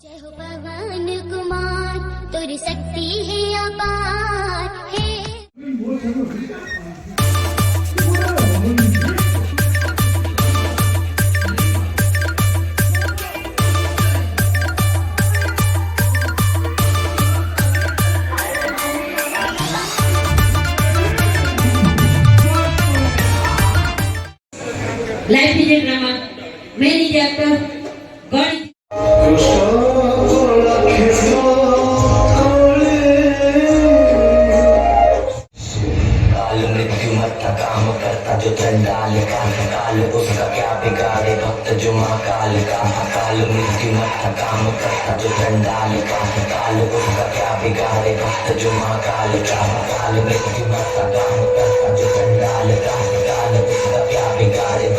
जय हो पवन कुमार तुरी शक्ति है अपार है। Live DJ drama, main DJ actor, God. काम करता जो चंडाल का काल उसका क्या बिगाड़े भक्त जो महाकाल का काल मृत्यु मत काम करता जो चंडाल का काल उसका क्या बिगाड़े भक्त जो महाकाल का काल मृत्यु मत काम करता जो चंडाल का काल उसका क्या बिगाड़े